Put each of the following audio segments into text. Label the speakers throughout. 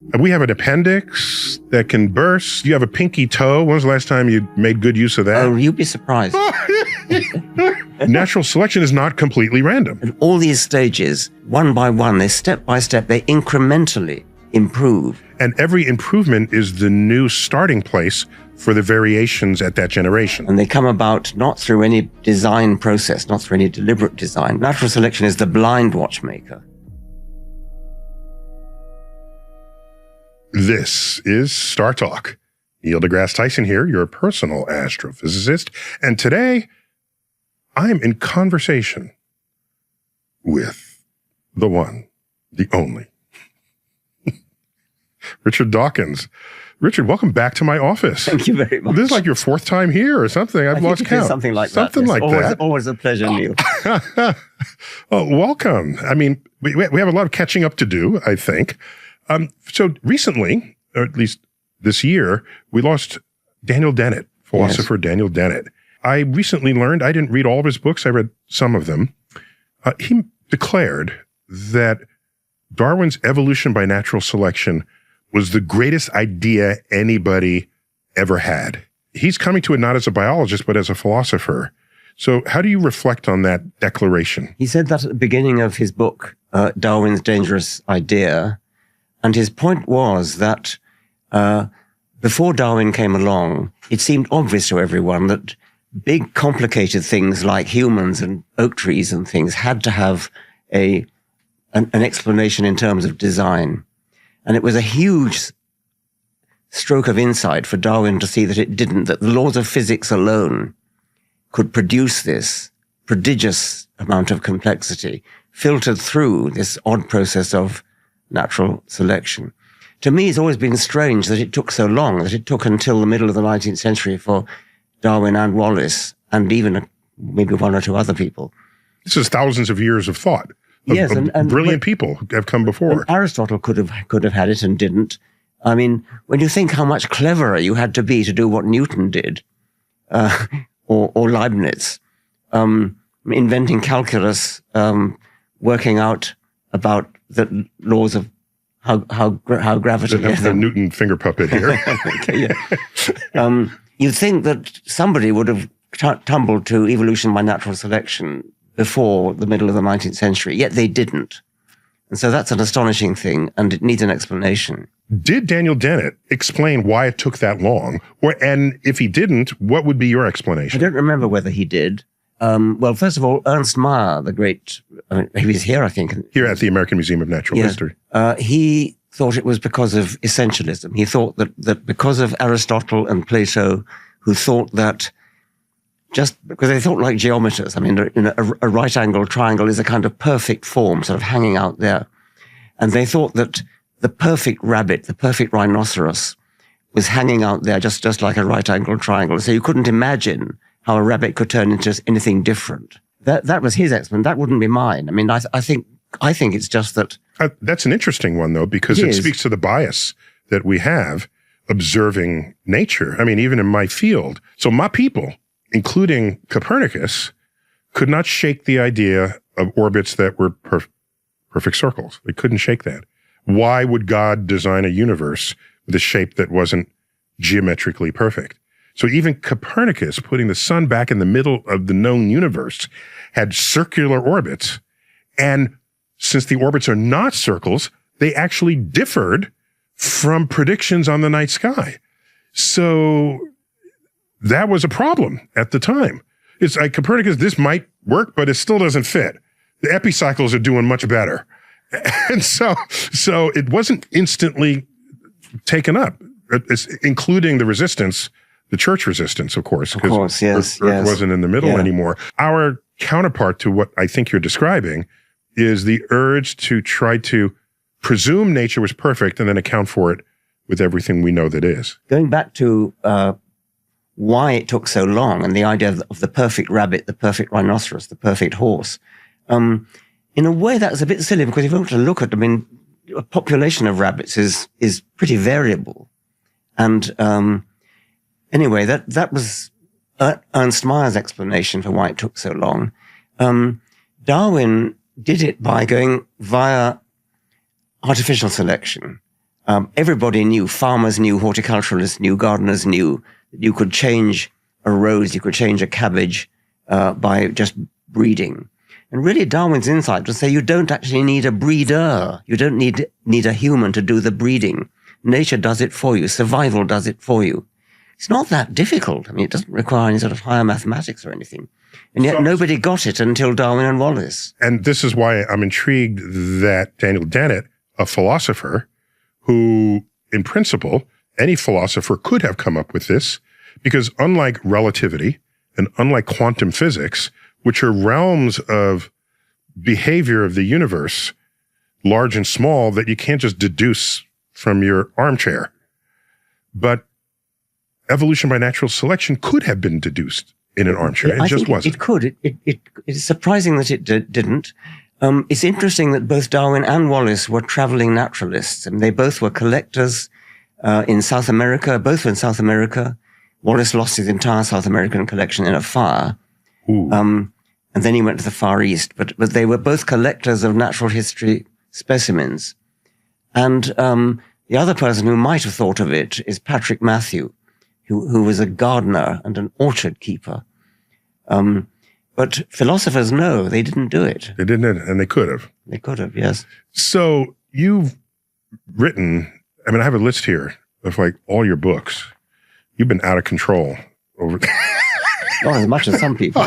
Speaker 1: We have an appendix that can burst. You have a pinky toe. When was the last time you made good use of that?
Speaker 2: Oh, you'd be surprised.
Speaker 1: Natural selection is not completely random.
Speaker 2: And all these stages, one by one, they step by step, they incrementally improve.
Speaker 1: And every improvement is the new starting place for the variations at that generation.
Speaker 2: And they come about not through any design process, not through any deliberate design. Natural selection is the blind watchmaker.
Speaker 1: This is Star Talk. Neil deGrasse Tyson here, your personal astrophysicist. And today, I'm in conversation with the one, the only, Richard Dawkins. Richard, welcome back to my office.
Speaker 2: Thank you very much.
Speaker 1: This is like your fourth time here or something. I've lost count.
Speaker 2: Something like
Speaker 1: something
Speaker 2: that.
Speaker 1: Like that.
Speaker 2: Always a pleasure, Neil.
Speaker 1: Oh, welcome. I mean, we have a lot of catching up to do, I think. So recently, or at least this year, we lost Daniel Dennett, philosopher yes. Daniel Dennett. I recently learned, I didn't read all of his books, I read some of them. He declared that Darwin's evolution by natural selection was the greatest idea anybody ever had. He's coming to it not as a biologist, but as a philosopher. So how do you reflect on that declaration?
Speaker 2: He said that at the beginning of his book, Darwin's Dangerous Idea. And his point was that before Darwin came along, it seemed obvious to everyone that big, complicated things like humans and oak trees and things had to have an explanation in terms of design. And it was a huge stroke of insight for Darwin to see that it didn't, that the laws of physics alone could produce this prodigious amount of complexity filtered through this odd process of natural selection. To me, it's always been strange that it took so long, that it took until the middle of the 19th century for Darwin and Wallace, and even maybe one or two other people.
Speaker 1: This is thousands of years of thought.
Speaker 2: Yes,
Speaker 1: and brilliant people have come before.
Speaker 2: Aristotle could have had it and didn't. I mean, when you think how much cleverer you had to be to do what Newton did, or Leibniz, inventing calculus, working out about the laws of how gravity.
Speaker 1: The Newton finger puppet here.
Speaker 2: Okay, yeah. You'd think that somebody would have tumbled to evolution by natural selection before the middle of the 19th century, yet they didn't. And so that's an astonishing thing, and it needs an explanation.
Speaker 1: Did Daniel Dennett explain why it took that long? And if he didn't, what would be your explanation?
Speaker 2: I don't remember whether he did. Well, first of all, Ernst Mayr, the great, he was here, I think.
Speaker 1: Here at the American Museum of Natural History.
Speaker 2: He thought it was because of essentialism. He thought that because of Aristotle and Plato, who thought that just because they thought like geometers, I mean, a right-angled triangle is a kind of perfect form sort of hanging out there. And they thought that the perfect rabbit, the perfect rhinoceros was hanging out there just like a right-angled triangle. So you couldn't imagine how a rabbit could turn into anything different. That was his explanation. That wouldn't be mine. I mean, I think it's just that.
Speaker 1: That's an interesting one, though, because it speaks to the bias that we have observing nature. I mean, even in my field. So my people, including Copernicus, could not shake the idea of orbits that were perfect circles. They couldn't shake that. Why would God design a universe with a shape that wasn't geometrically perfect? So even Copernicus, putting the sun back in the middle of the known universe, had circular orbits. And since the orbits are not circles, they actually differed from predictions on the night sky. So that was a problem at the time. It's like Copernicus, this might work, but it still doesn't fit. The epicycles are doing much better. And so it wasn't instantly taken up, including the resistance, the church resistance, of course.
Speaker 2: Of course, yes.
Speaker 1: Earth wasn't in the middle anymore. Our counterpart to what I think you're describing is the urge to try to presume nature was perfect and then account for it with everything we know that is.
Speaker 2: Going back to why it took so long and the idea of the perfect rabbit, the perfect rhinoceros, the perfect horse, in a way that's a bit silly because if you want to look at, I mean, a population of rabbits is pretty variable. And anyway, that was Ernst Mayr's explanation for why it took so long. Darwin did it by going via artificial selection. everybody knew, farmers knew, horticulturalists knew, gardeners knew that you could change a rose, you could change a cabbage by just breeding. And really Darwin's insight was say you don't actually need a breeder. You don't need a human to do the breeding. Nature does it for you. Survival does it for you. It's not that difficult. I mean, it doesn't require any sort of higher mathematics or anything. And yet nobody got it until Darwin and Wallace.
Speaker 1: And this is why I'm intrigued that Daniel Dennett, a philosopher who, in principle, any philosopher could have come up with this, because unlike relativity and unlike quantum physics, which are realms of behavior of the universe, large and small, that you can't just deduce from your armchair. But evolution by natural selection could have been deduced in an armchair. It just wasn't.
Speaker 2: It could. It's surprising that it didn't. It's interesting that both Darwin and Wallace were traveling naturalists, and they both were collectors in South America. Both were in South America. Wallace lost his entire South American collection in a fire. And then he went to the Far East. But they were both collectors of natural history specimens. And the other person who might have thought of it is Patrick Matthew, who was a gardener and an orchard keeper. But philosophers know they didn't do it.
Speaker 1: They didn't, and they could have.
Speaker 2: They could have, yes.
Speaker 1: So you've written, I mean, I have a list here of like all your books. You've been out of control over.
Speaker 2: Not as much as some people.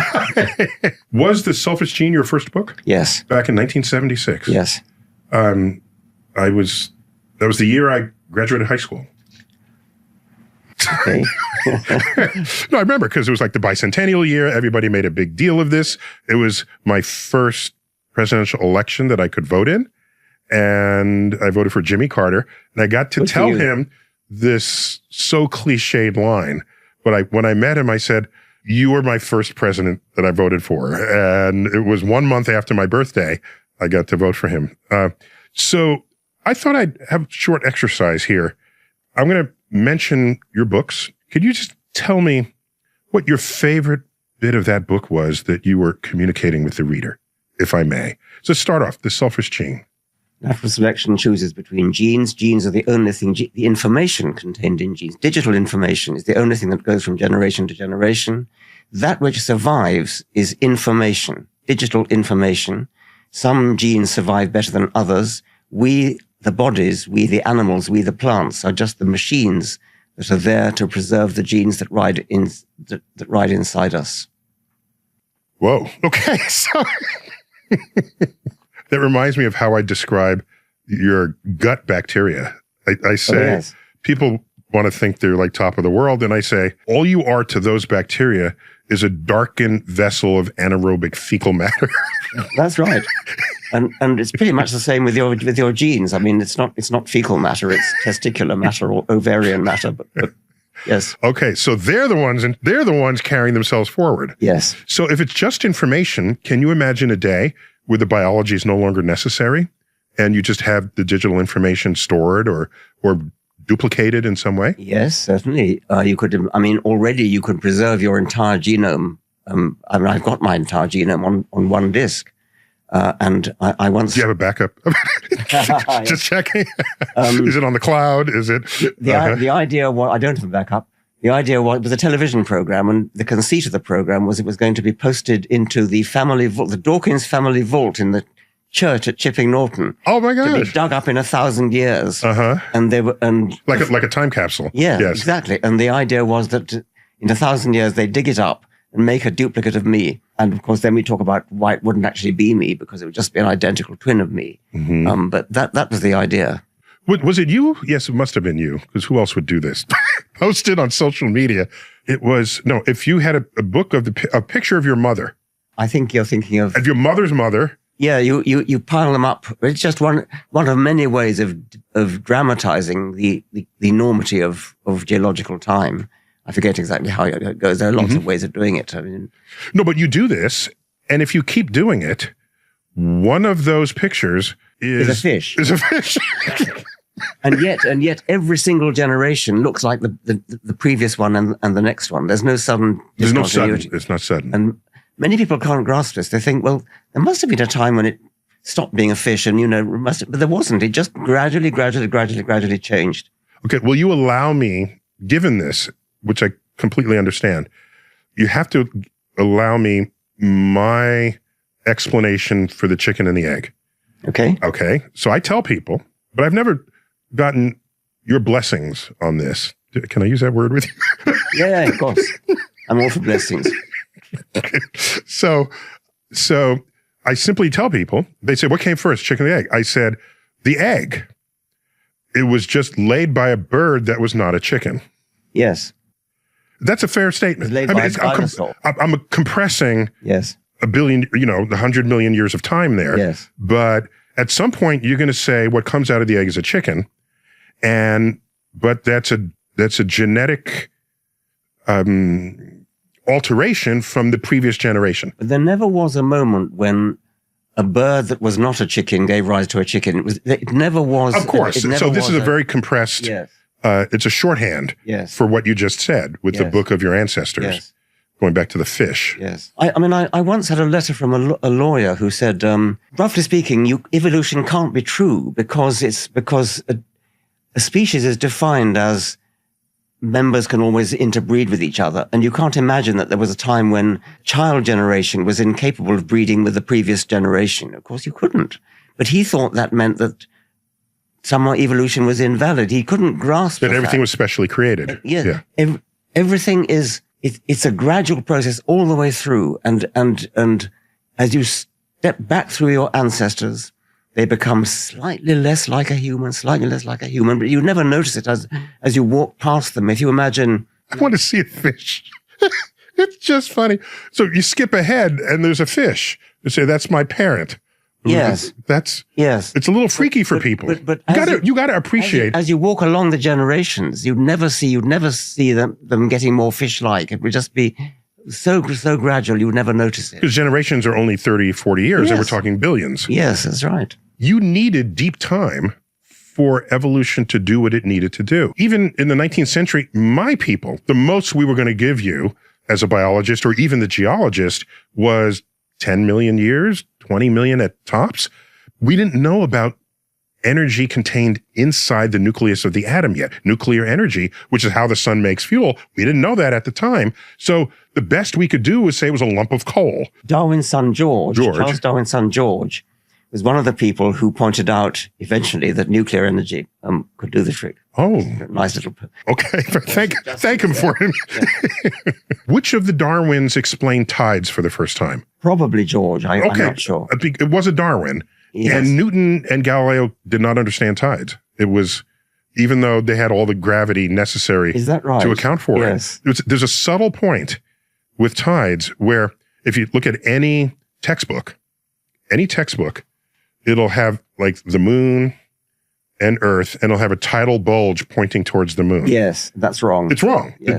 Speaker 1: Was The Selfish Gene your first book?
Speaker 2: Yes.
Speaker 1: Back in 1976?
Speaker 2: Yes.
Speaker 1: That was the year I graduated high school.
Speaker 2: Okay.
Speaker 1: No, I remember because it was like the bicentennial year. Everybody made a big deal of this. It was my first presidential election that I could vote in. And I voted for Jimmy Carter. And I got to tell him this so cliched line. But when I met him, I said, "You were my first president that I voted for." And it was 1 month after my birthday, I got to vote for him. So I thought I'd have a short exercise here. I'm going to mention your books. Could you just tell me what your favorite bit of that book was that you were communicating with the reader, if I may? So start off, The Selfish Gene.
Speaker 2: Natural selection chooses between genes. Genes are the only thing, the information contained in genes. Digital information is the only thing that goes from generation to generation. That which survives is information, digital information. Some genes survive better than others. We, the bodies, we, the animals, we, the plants, are just the machines that are there to preserve the genes that ride inside us.
Speaker 1: Whoa. Okay. So that reminds me of how I describe your gut bacteria. I say, people want to think they're like top of the world. And I say, all you are to those bacteria is a darkened vessel of anaerobic fecal matter.
Speaker 2: That's right. And it's pretty much the same with your genes. I mean, it's not fecal matter, it's testicular matter or ovarian matter, but yes.
Speaker 1: Okay, so they're the ones carrying themselves forward.
Speaker 2: Yes.
Speaker 1: So if it's just information, can you imagine a day where the biology is no longer necessary and you just have the digital information stored or duplicated in some way?
Speaker 2: Yes, certainly. You could. I mean, already you could preserve your entire genome. I mean, I've got my entire genome on one disk, and I once.
Speaker 1: Do you have a backup? Just checking. Is it on the cloud? Is it?
Speaker 2: The idea was I don't have a backup. The idea was it was a television program, and the conceit of the program was it was going to be posted into the family vault, the Dawkins family vault in the church at Chipping Norton.
Speaker 1: Oh my gosh!
Speaker 2: To be dug up in 1,000 years. And they were
Speaker 1: like a time capsule.
Speaker 2: Yeah, yes. Exactly. And the idea was that in 1,000 years they dig it up and make a duplicate of me. And of course, then we talk about why it wouldn't actually be me because it would just be an identical twin of me. Mm-hmm. But that was the idea.
Speaker 1: Was it you? Yes, it must have been you, because who else would do this? Posted on social media. It was, no, if you had a book of a picture of your mother.
Speaker 2: I think you're thinking of
Speaker 1: your mother's mother.
Speaker 2: Yeah, you pile them up. It's just one of many ways of dramatizing the enormity of geological time. I forget exactly how it goes. There are lots of ways of doing it. I mean,
Speaker 1: no, but you do this, and if you keep doing it, one of those pictures is
Speaker 2: a fish.
Speaker 1: Is a fish.
Speaker 2: and yet, every single generation looks like the previous one and the next one. There's no sudden discontinuity.
Speaker 1: It's not sudden.
Speaker 2: And many people can't grasp this. They think, well, there must have been a time when it stopped being a fish and, but there wasn't. It just gradually changed.
Speaker 1: Okay, will you allow me, given this, which I completely understand, you have to allow me my explanation for the chicken and the egg.
Speaker 2: Okay.
Speaker 1: Okay, so I tell people, but I've never gotten your blessings on this. Can I use that word with you?
Speaker 2: Yeah, of course. I'm all for blessings.
Speaker 1: Okay. So I simply tell people, they say, what came first, chicken or the egg? I said, the egg. It was just laid by a bird that was not a chicken.
Speaker 2: Yes.
Speaker 1: That's a fair statement.
Speaker 2: It was laid by a dinosaur.
Speaker 1: I'm compressing a billion, 100 million years of time there.
Speaker 2: Yes.
Speaker 1: But at some point, you're going to say what comes out of the egg is a chicken. But that's a genetic alteration from the previous generation.
Speaker 2: But there never was a moment when a bird that was not a chicken gave rise to a chicken. It never was.
Speaker 1: Of course. So this is a very compressed, it's a shorthand for what you just said with the book of your ancestors, going back to the fish.
Speaker 2: Yes. I once had a letter from a lawyer who said, roughly speaking, evolution can't be true because a species is defined as members can always interbreed with each other. And you can't imagine that there was a time when child generation was incapable of breeding with the previous generation. Of course, you couldn't. But he thought that meant that somehow evolution was invalid. He couldn't grasp
Speaker 1: that everything was specially created.
Speaker 2: Everything is, it's a gradual process all the way through. And as you step back through your ancestors, they become slightly less like a human, but you never notice it as you walk past them. If you imagine...
Speaker 1: I want to see a fish. It's just funny. So you skip ahead and there's a fish. You say, that's my parent.
Speaker 2: Yes.
Speaker 1: It's a little freaky for people.
Speaker 2: But
Speaker 1: you got to appreciate...
Speaker 2: As you walk along the generations, you'd never see them getting more fish-like. It would just be so gradual, you would never notice it.
Speaker 1: Because generations are only 30, 40 years, and we're talking billions.
Speaker 2: Yes, that's right.
Speaker 1: You needed deep time for evolution to do what it needed to do. Even in the 19th century, my people, the most we were going to give you as a biologist or even the geologist was 10 million years, 20 million at tops. We didn't know about energy contained inside the nucleus of the atom yet. Nuclear energy, which is how the sun makes fuel. We didn't know that at the time. So the best we could do was say it was a lump of coal.
Speaker 2: Charles Darwin's son George, was one of the people who pointed out eventually that nuclear energy could do the trick.
Speaker 1: Oh.
Speaker 2: Nice little...
Speaker 1: Okay, thank him for him. Which of the Darwins explained tides for the first time?
Speaker 2: Probably George, I'm not sure.
Speaker 1: It was a Darwin. Yes. And Newton and Galileo did not understand tides. It was, even though they had all the gravity necessary to account for it. There's a subtle point with tides where if you look at any textbook, it'll have like the moon and Earth, and it'll have a tidal bulge pointing towards the moon.
Speaker 2: Yes, that's wrong.
Speaker 1: It's wrong.
Speaker 2: Yes.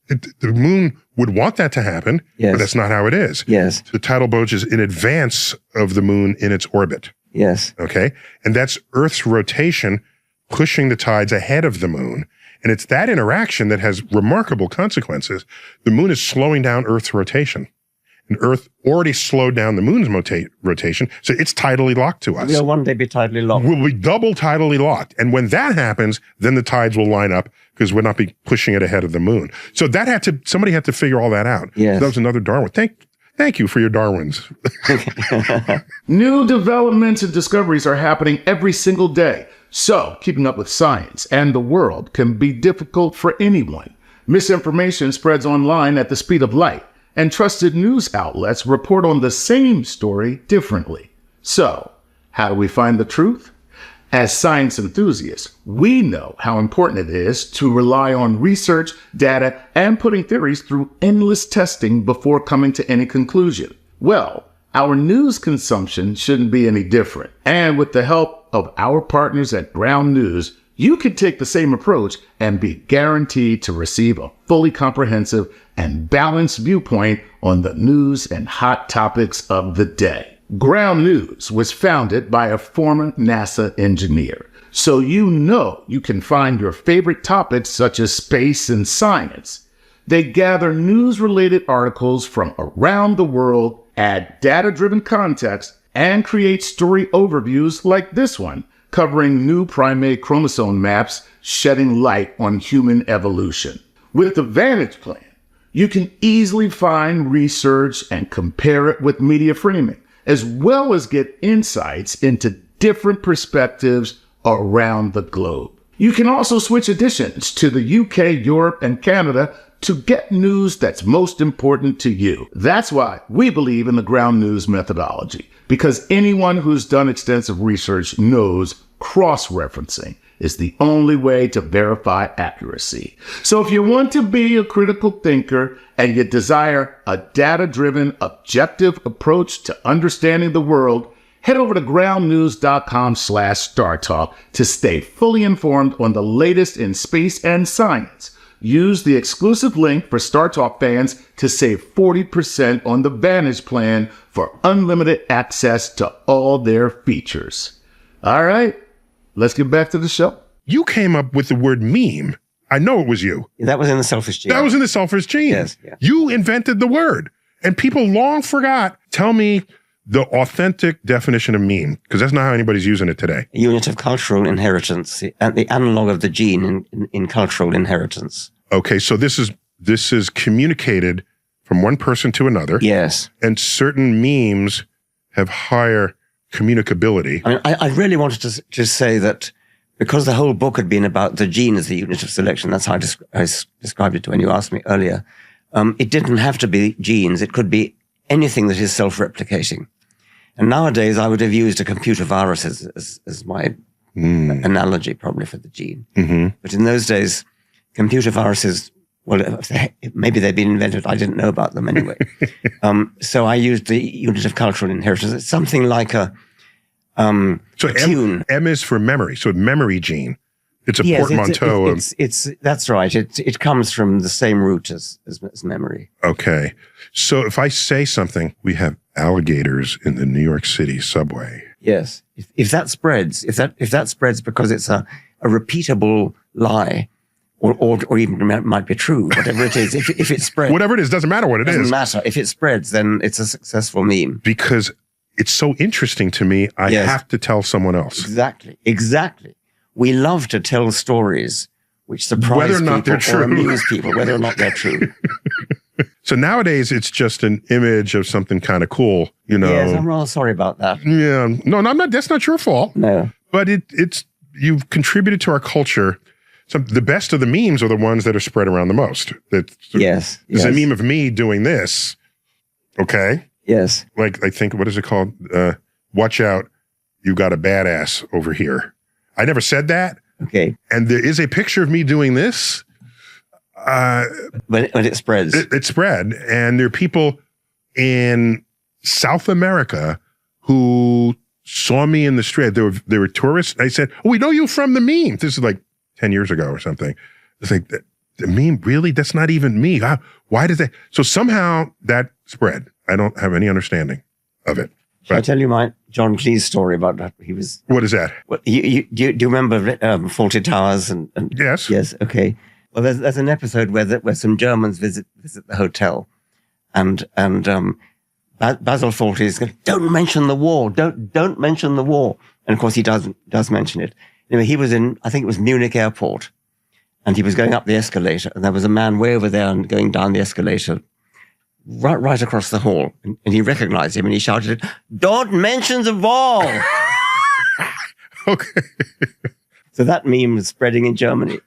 Speaker 1: The moon would want that to happen, but that's not how it is.
Speaker 2: Yes.
Speaker 1: The tidal bulge is in advance of the moon in its orbit.
Speaker 2: Yes.
Speaker 1: Okay. And that's Earth's rotation pushing the tides ahead of the moon. And it's that interaction that has remarkable consequences. The moon is slowing down Earth's rotation. And Earth already slowed down the moon's rotation, so it's tidally locked to us.
Speaker 2: We'll one day be tidally locked.
Speaker 1: We'll be double tidally locked. And when that happens, then the tides will line up because we'll not be pushing it ahead of the moon. So somebody had to figure all that out.
Speaker 2: Yes.
Speaker 1: That was another Darwin. Thank you for your Darwins.
Speaker 3: New developments and discoveries are happening every single day. So keeping up with science and the world can be difficult for anyone. Misinformation spreads online at the speed of light, and trusted news outlets report on the same story differently. So, how do we find the truth? As science enthusiasts, we know how important it is to rely on research, data, and putting theories through endless testing before coming to any conclusion. Well, our news consumption shouldn't be any different. And with the help of our partners at Ground News, you can take the same approach and be guaranteed to receive a fully comprehensive and balanced viewpoint on the news and hot topics of the day. Ground News was founded by a former NASA engineer, so you know you can find your favorite topics such as space and science. They gather news-related articles from around the world, add data-driven context, and create story overviews like this one, covering new primate chromosome maps shedding light on human evolution. With the Vantage Plan, you can easily find research and compare it with media framing, as well as get insights into different perspectives around the globe. You can also switch editions to the UK, Europe, and Canada to get news that's most important to you. That's why we believe in the ground news methodology, because anyone who's done extensive research knows cross-referencing is the only way to verify accuracy. So if you want to be a critical thinker and you desire a data-driven, objective approach to understanding the world, head over to groundnews.com/StarTalk to stay fully informed on the latest in space and science. Use the exclusive link for StarTalk fans to save 40% on the Vantage Plan for unlimited access to all their features. All right, let's get back to the show.
Speaker 1: You came up with the word meme. I know it was you.
Speaker 2: That was in the Selfish Gene.
Speaker 1: That was in the Selfish Gene.
Speaker 2: Yes. Yeah.
Speaker 1: You invented the word. And people long forgot. Tell me the authentic definition of meme, because that's not how anybody's using it today.
Speaker 2: A unit of cultural inheritance, and the analog of the gene in cultural inheritance.
Speaker 1: Okay, so this is communicated from one person to another.
Speaker 2: Yes.
Speaker 1: And certain memes have higher communicability.
Speaker 2: I mean, I really wanted to just say that because the whole book had been about the gene as the unit of selection, that's how I described it when you asked me earlier, it didn't have to be genes. It could be anything that is self-replicating. And nowadays, I would have used a computer virus as my analogy probably for the gene.
Speaker 1: Mm-hmm.
Speaker 2: But in those days, computer viruses, well, maybe they'd been invented. I didn't know about them anyway. So I used the unit of cultural inheritance. It's something like a tune.
Speaker 1: M is for memory. So memory gene. It's a portmanteau.
Speaker 2: That's right. It comes from the same root as memory.
Speaker 1: Okay. So if I say something, we have alligators in the New York City subway.
Speaker 2: Yes. If that spreads, if that spreads because it's a repeatable lie, or even it might be true, whatever it is, if it spreads.
Speaker 1: Whatever it is, doesn't matter what it is.
Speaker 2: Doesn't matter. If it spreads, then it's a successful meme.
Speaker 1: Because it's so interesting to me, I have to tell someone else.
Speaker 2: Exactly. We love to tell stories which surprise people or amuse people, whether or not they're true.
Speaker 1: So nowadays, it's just an image of something kind of cool, you know.
Speaker 2: Yes, I'm rather sorry about that.
Speaker 1: Yeah. No, I'm not. That's not your fault.
Speaker 2: No.
Speaker 1: But it's you've contributed to our culture. So the best of the memes are the ones that are spread around the most.
Speaker 2: Yes.
Speaker 1: There's a meme of me doing this. Okay.
Speaker 2: Yes.
Speaker 1: Like, I think, what is it called? Watch out, you got a badass over here. I never said that.
Speaker 2: Okay.
Speaker 1: And there is a picture of me doing this.
Speaker 2: When it spreads.
Speaker 1: It spread. And there are people in South America who saw me in the street. They were tourists. I said, oh, we know you from the meme. This is like 10 years ago or something. It's like, the meme, really? That's not even me. Why did that? So somehow that spread. I don't have any understanding of it.
Speaker 2: Shall I tell you my John Cleese story about that?
Speaker 1: What is that?
Speaker 2: Well, do you remember Fawlty Towers? And
Speaker 1: yes.
Speaker 2: Yes. Okay. Well, there's an episode where some Germans visit the hotel, and Basil Fawlty is going, don't mention the war. Don't mention the war. And of course he does mention it. Anyway, he was in, I think it was Munich airport, and he was going up the escalator, and there was a man way over there and going down the escalator right across the hall. And he recognized him and he shouted, don't mention the war.
Speaker 1: Okay.
Speaker 2: So that meme was spreading in Germany.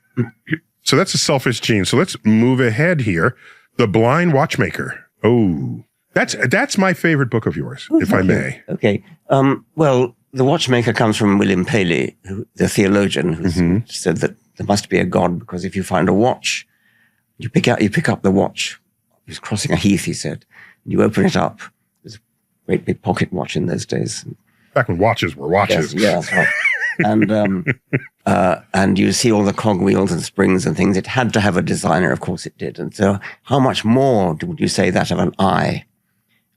Speaker 1: So that's a selfish gene. So let's move ahead here. The Blind Watchmaker. Oh, that's my favorite book of yours, if I may.
Speaker 2: Okay. Well, The Watchmaker comes from William Paley, the theologian, who said that there must be a God because if you find a watch, you pick up the watch. He was crossing a heath, he said. You open it up. There's a great big pocket watch in those days.
Speaker 1: Back when watches were watches.
Speaker 2: Yes, yeah, and you see all the cogwheels and springs and things. It had to have a designer, of course it did. And so how much more would you say that of an eye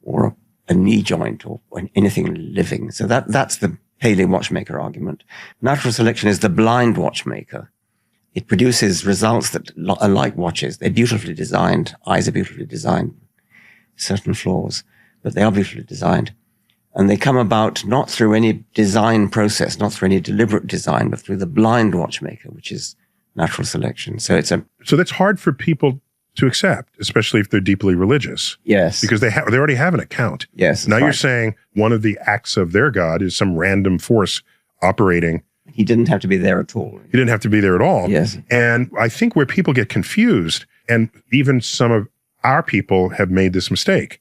Speaker 2: or a knee joint or anything living? So that's the Paley watchmaker argument. Natural selection is the blind watchmaker. It produces results that are like watches. They're beautifully designed. Eyes are beautifully designed. Certain flaws, but they are beautifully designed. And they come about not through any design process, not through any deliberate design, but through the blind watchmaker, which is natural selection. So
Speaker 1: that's hard for people to accept, especially if they're deeply religious.
Speaker 2: Yes.
Speaker 1: Because they already have an account.
Speaker 2: Yes.
Speaker 1: Now you're saying one of the acts of their God is some random force operating.
Speaker 2: He didn't have to be there at all.
Speaker 1: He didn't have to be there at all.
Speaker 2: Yes.
Speaker 1: And I think where people get confused, and even some of our people have made this mistake,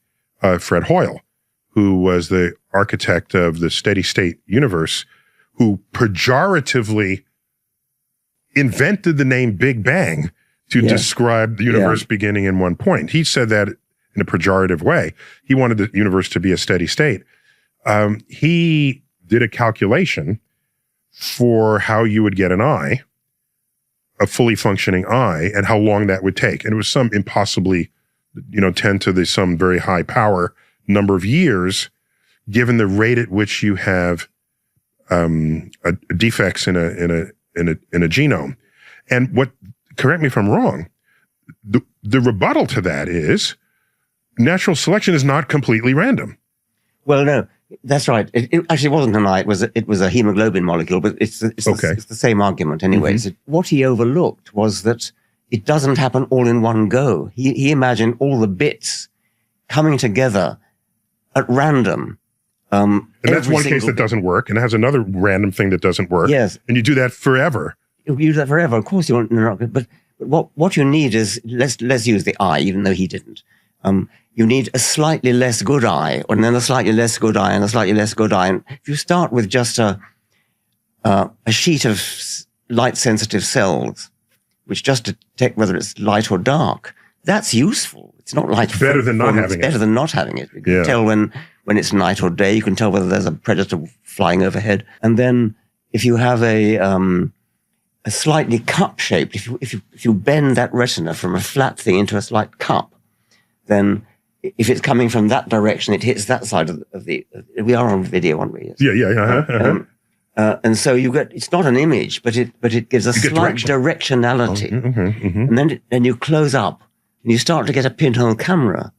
Speaker 1: Fred Hoyle, who was the architect of the steady state universe, who pejoratively invented the name Big Bang to describe the universe beginning in one point. He said that in a pejorative way. He wanted the universe to be a steady state. He did a calculation for how you would get an eye, a fully functioning eye, and how long that would take. And it was some impossibly, 10 to the some very high power number of years, given the rate at which you have defects in a genome. And correct me if I'm wrong, the rebuttal to that is natural selection is not completely random.
Speaker 2: Well, no, that's right. It actually wasn't an eye. It was a hemoglobin molecule, but it's the same argument anyway. Mm-hmm. So what he overlooked was that it doesn't happen all in one go. He imagined all the bits coming together at random.
Speaker 1: And that's one case that doesn't work, and it has another random thing that doesn't work.
Speaker 2: Yes.
Speaker 1: And you do that forever.
Speaker 2: You do that forever. Of course you want, but what you need is, let's use the eye, even though he didn't. You need a slightly less good eye, and then a slightly less good eye, and a slightly less good eye. And if you start with just a sheet of light-sensitive cells, which just detect whether it's light or dark, that's useful. It's not like
Speaker 1: better than not having it.
Speaker 2: It's better than not having it. You can tell when it's night or day. You can tell whether there's a predator flying overhead. And then if you have a slightly cup-shaped, if you bend that retina from a flat thing into a slight cup, then if it's coming from that direction, it hits that side of the. We are on video, aren't we?
Speaker 1: Yes.
Speaker 2: And so you get, it's not an image, but it gives a slight directionality. And then you close up and you start to get a pinhole camera.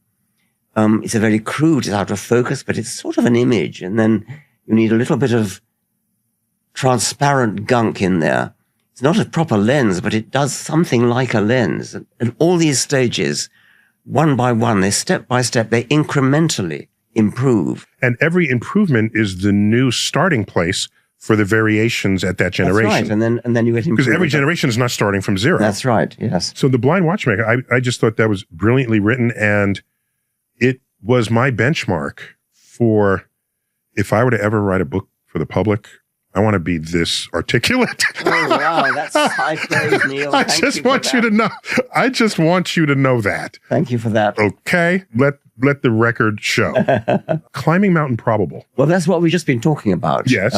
Speaker 2: It's a very crude, it's out of focus, but it's sort of an image. And then you need a little bit of transparent gunk in there. It's not a proper lens, but it does something like a lens. And all these stages, one by one, they step by step, they incrementally improve.
Speaker 1: And every improvement is the new starting place for the variations at that generation.
Speaker 2: That's right, and then you get improvement.
Speaker 1: Because every generation is not starting from zero.
Speaker 2: That's right, yes.
Speaker 1: So The Blind Watchmaker, I just thought that was brilliantly written, and it was my benchmark for if I were to ever write a book for the public, I want to be this articulate.
Speaker 2: Oh, wow, that's high praise, Neil.
Speaker 1: I just want you to know that.
Speaker 2: Thank you for that.
Speaker 1: Okay, let the record show. Climbing Mount Improbable.
Speaker 2: Well, that's what we've just been talking about.
Speaker 1: Yes.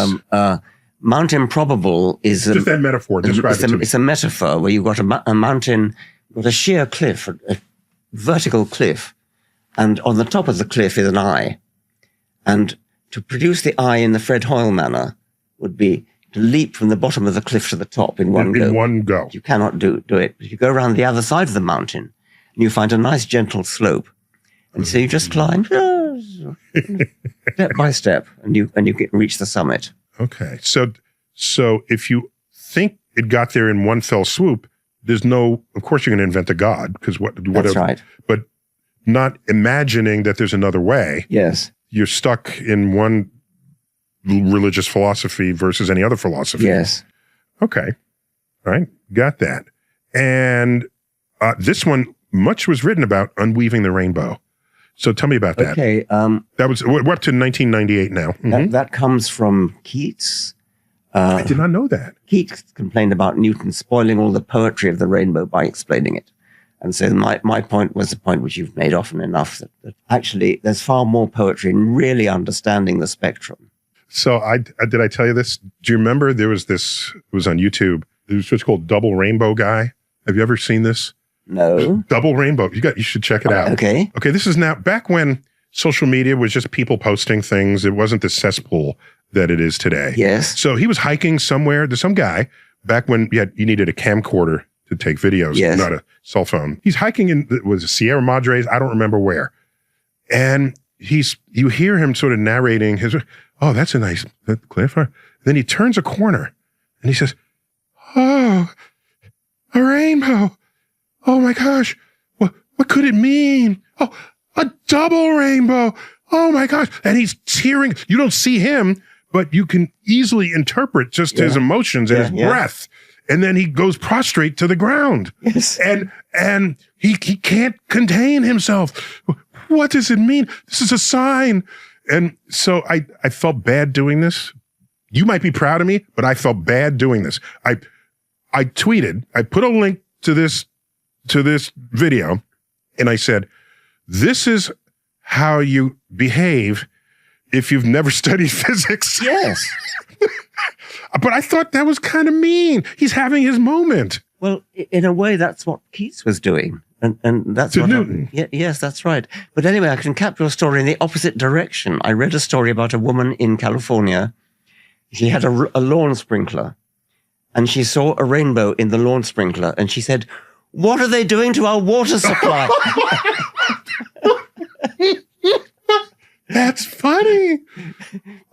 Speaker 2: Mount Improbable is...
Speaker 1: Just that metaphor. Describe it to me.
Speaker 2: It's a metaphor where you've got a mountain, you've got a sheer cliff, a vertical cliff, and on the top of the cliff is an eye. And to produce the eye in the Fred Hoyle manner would be to leap from the bottom of the cliff to the top in one go.
Speaker 1: In one go.
Speaker 2: You cannot do it. But if you go around the other side of the mountain, and you find a nice gentle slope, and so you just climb step by step, and you reach the summit.
Speaker 1: Okay, so if you think it got there in one fell swoop, there's no. Of course, you're going to invent a god because
Speaker 2: That's right.
Speaker 1: But not imagining that there's another way.
Speaker 2: Yes,
Speaker 1: you're stuck in one religious philosophy versus any other philosophy.
Speaker 2: Yes.
Speaker 1: Okay. All right. Got that. And this one, much was written about unweaving the rainbow. So tell me about that.
Speaker 2: Okay.
Speaker 1: That was, we're up to 1998 now. Mm-hmm.
Speaker 2: That comes from Keats.
Speaker 1: I did not know that.
Speaker 2: Keats complained about Newton spoiling all the poetry of the rainbow by explaining it. And so my point was the point which you've made often enough, that actually there's far more poetry in really understanding the spectrum.
Speaker 1: So did I tell you this? Do you remember there was this, it was on YouTube, it was what's called Double Rainbow Guy. Have you ever seen this?
Speaker 2: No.
Speaker 1: Double Rainbow. You should check it out.
Speaker 2: Okay.
Speaker 1: Okay, this is now, back when social media was just people posting things. It wasn't the cesspool that it is today.
Speaker 2: Yes.
Speaker 1: So he was hiking somewhere. There's some guy, back when you needed a camcorder to take videos, not a cell phone. He's hiking in, was it Sierra Madres? I don't remember where. And you hear him sort of narrating oh, that's a nice cliff. Then he turns a corner and he says, oh, a rainbow. Oh my gosh. What could it mean? Oh, a double rainbow. Oh my gosh. And he's tearing. You don't see him, but you can easily interpret just his emotions and his breath. And then he goes prostrate to the ground.
Speaker 2: Yes.
Speaker 1: And he can't contain himself. What does it mean? This is a sign. And so I felt bad doing this. You might be proud of me, but I felt bad doing this. I tweeted, I put a link to this video, and I said, this is how you behave if you've never studied physics.
Speaker 2: Yes.
Speaker 1: But I thought that was kind of mean. He's having his moment.
Speaker 2: Well, in a way, that's what Keats was doing. And that's
Speaker 1: to Newton.
Speaker 2: Yes, that's right. But anyway, I can cap your story in the opposite direction. I read a story about a woman in California. She had a lawn sprinkler, and she saw a rainbow in the lawn sprinkler, and she said, "What are they doing to our water supply?"
Speaker 1: That's funny.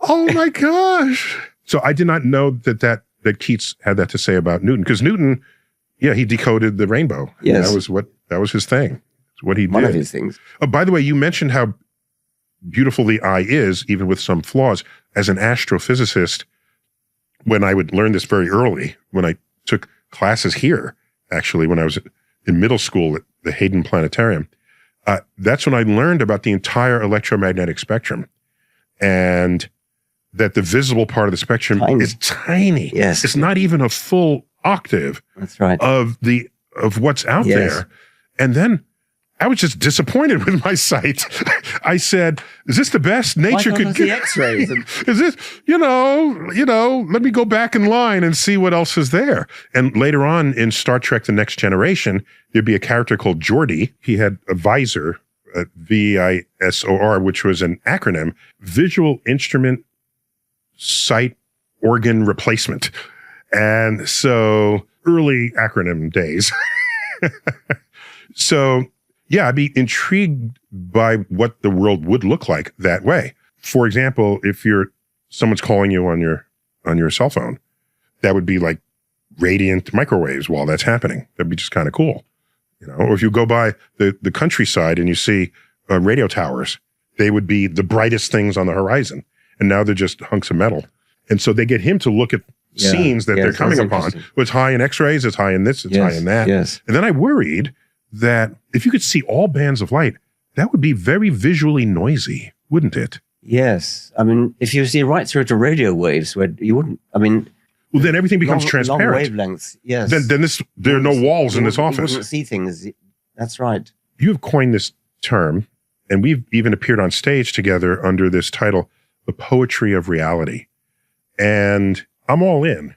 Speaker 1: Oh my gosh. So I did not know that Keats had that to say about Newton, because Newton, he decoded the rainbow.
Speaker 2: Yes.
Speaker 1: That was his thing. It's what he did.
Speaker 2: One of his things.
Speaker 1: Oh, by the way, you mentioned how beautiful the eye is, even with some flaws. As an astrophysicist, when I would learn this very early, when I took classes here, actually, when I was in middle school at the Hayden Planetarium, that's when I learned about the entire electromagnetic spectrum, and that the visible part of the spectrum is tiny.
Speaker 2: Yes.
Speaker 1: It's not even a full octave.
Speaker 2: That's right.
Speaker 1: Of what's out there. And then I was just disappointed with my sight. I said, is this the best nature could
Speaker 2: give? X-rays.
Speaker 1: Is this, let me go back in line and see what else is there. And later on in Star Trek The Next Generation, there'd be a character called Geordi. He had a visor, VISOR, which was an acronym, Visual Instrument Sight Organ Replacement. And so early acronym days. So, I'd be intrigued by what the world would look like that way. For example, if someone's calling you on your cell phone, that would be like radiant microwaves while that's happening. That'd be just kind of cool, Or if you go by the countryside and you see radio towers, they would be the brightest things on the horizon, and now they're just hunks of metal. And so they get him to look at scenes that they're coming upon. Well, it's high in X-rays, it's high in this, it's high in that.
Speaker 2: Yes.
Speaker 1: And then I worried that if you could see all bands of light, that would be very visually noisy, wouldn't it?
Speaker 2: Yes. I mean, if you see right through to radio waves, where you wouldn't,
Speaker 1: well, then everything becomes transparent.
Speaker 2: Long wavelengths, yes.
Speaker 1: Then there are no walls in this office.
Speaker 2: You wouldn't see things. That's right.
Speaker 1: You have coined this term, and we've even appeared on stage together under this title, The Poetry of Reality. And I'm all in.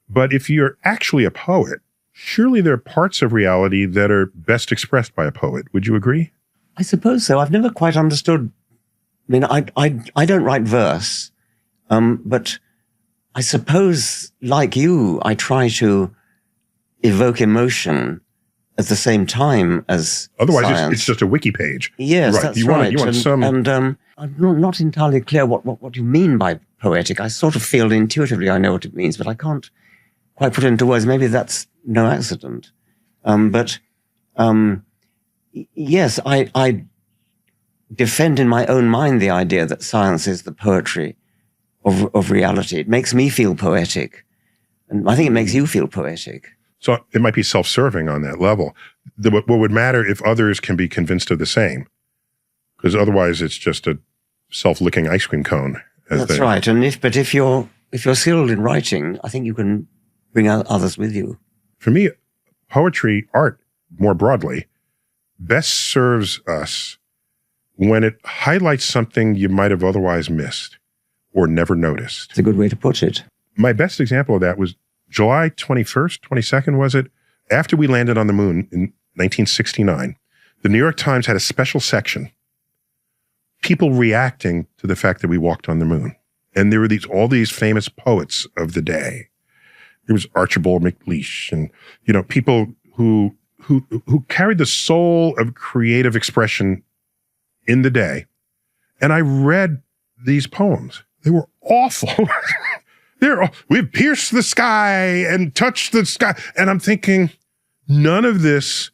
Speaker 1: But if you're actually a poet, surely there are parts of reality that are best expressed by a poet. Would you agree?
Speaker 2: I suppose so. I've never quite understood. I don't write verse, but I suppose, like you, I try to evoke emotion at the same time as
Speaker 1: otherwise
Speaker 2: science.
Speaker 1: It's just a wiki page.
Speaker 2: Yes,
Speaker 1: right.
Speaker 2: That's
Speaker 1: you
Speaker 2: right.
Speaker 1: Want some...
Speaker 2: And I'm not entirely clear what you mean by poetic. I sort of feel intuitively I know what it means, but I can't quite put it into words. Maybe that's no accident. Yes, I defend in my own mind the idea that science is the poetry of reality. It makes me feel poetic. And I think it makes you feel poetic.
Speaker 1: So it might be self-serving on that level. What would matter if others can be convinced of the same? Because otherwise it's just a self-licking ice cream cone.
Speaker 2: That's right. And if you're skilled in writing, I think you can bring out others with you.
Speaker 1: For me, poetry, art, more broadly, best serves us when it highlights something you might have otherwise missed or never noticed.
Speaker 2: It's a good way to put it.
Speaker 1: My best example of that was July 21st, 22nd, was it? After we landed on the moon in 1969, the New York Times had a special section, people reacting to the fact that we walked on the moon. And there were all these famous poets of the day. There was Archibald MacLeish and, people who carried the soul of creative expression in the day And I read these poems. They were awful. We've pierced the sky and touched the sky. And I'm thinking, none of this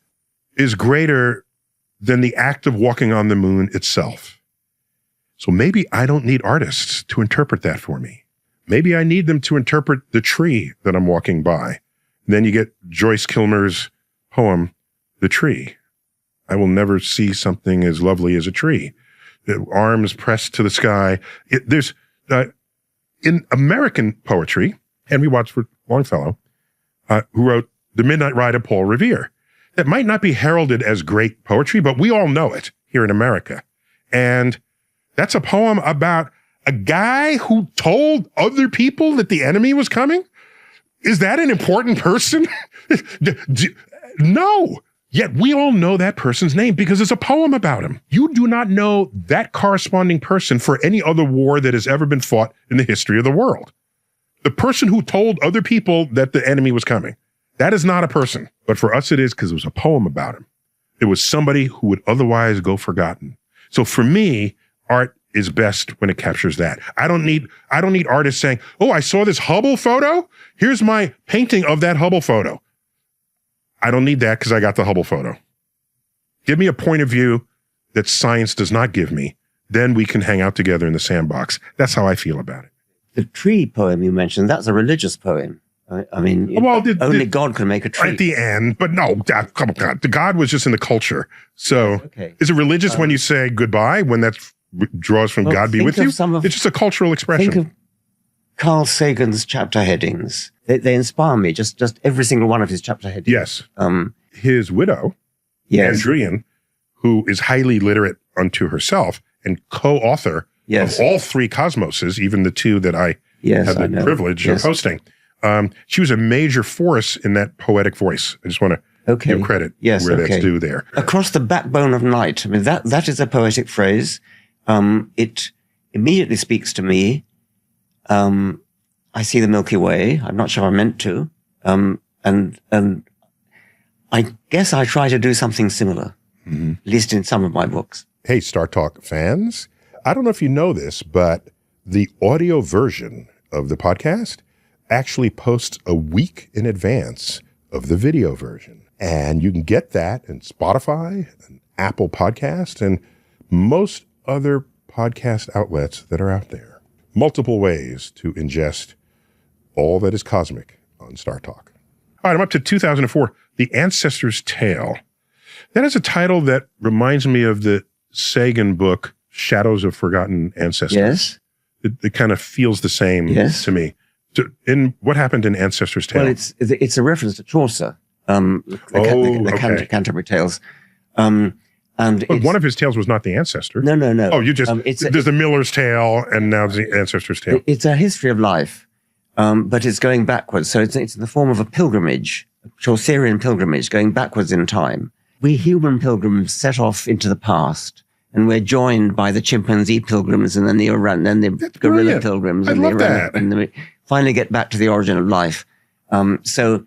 Speaker 1: is greater than the act of walking on the moon itself. So maybe I don't need artists to interpret that for me. Maybe I need them to interpret the tree that I'm walking by. And then you get Joyce Kilmer's poem, The Tree. I will never see something as lovely as a tree. The arms pressed to the sky. There's in American poetry, Henry Wadsworth Longfellow, who wrote The Midnight Ride of Paul Revere. That might not be heralded as great poetry, but we all know it here in America. And that's a poem about a guy who told other people that the enemy was coming. Is that an important person? No. Yet we all know that person's name because it's a poem about him. You do not know that corresponding person for any other war that has ever been fought in the history of the world. The person who told other people that the enemy was coming. That is not a person. But for us it is because it was a poem about him. It was somebody who would otherwise go forgotten. So for me, art is best when it captures that. I don't need artists saying, oh, I saw this Hubble photo. Here's my painting of that Hubble photo. I don't need that because I got the Hubble photo. Give me a point of view that science does not give me. Then we can hang out together in the sandbox. That's how I feel about it.
Speaker 2: The tree poem you mentioned, that's a religious poem. I mean, only God can make a tree.
Speaker 1: At the end, but no, come on, the God was just in the culture. So is it religious when you say goodbye, when that draws from God be with you? It's just a cultural expression.
Speaker 2: Think of Carl Sagan's chapter headings. They inspire me, just every single one of his chapter headings.
Speaker 1: Yes. His widow, Andrian, who is highly literate unto herself and co-author of all three cosmoses, even the two that I had the privilege of hosting. She was a major force in that poetic voice. I just want to give credit where that's due there.
Speaker 2: Across the backbone of night. I mean, that is a poetic phrase. It immediately speaks to me. I see the Milky Way. I'm not sure I meant to. And I guess I try to do something similar, at least in some of my books.
Speaker 1: Hey, Star Talk fans. I don't know if you know this, but the audio version of the podcast actually posts a week in advance of the video version. And you can get that in Spotify, and Apple Podcast, and most other podcast outlets that are out there. Multiple ways to ingest all that is cosmic on Star Talk. All right, I'm up to 2004, The Ancestor's Tale. That is a title that reminds me of the Sagan book, Shadows of Forgotten Ancestors.
Speaker 2: Yes.
Speaker 1: It kind of feels the same to me. In what happened in Ancestor's Tale?
Speaker 2: Well, it's a reference to Chaucer, the Canterbury Tales. But
Speaker 1: one of his tales was not the ancestor.
Speaker 2: No.
Speaker 1: Oh, there's the Miller's Tale and now the Ancestor's Tale.
Speaker 2: It's a history of life, but it's going backwards. So it's in the form of a pilgrimage, a Chaucerian pilgrimage, going backwards in time. We human pilgrims set off into the past, and we're joined by the chimpanzee pilgrims and then the gorilla pilgrims and we finally get back to the origin of life. So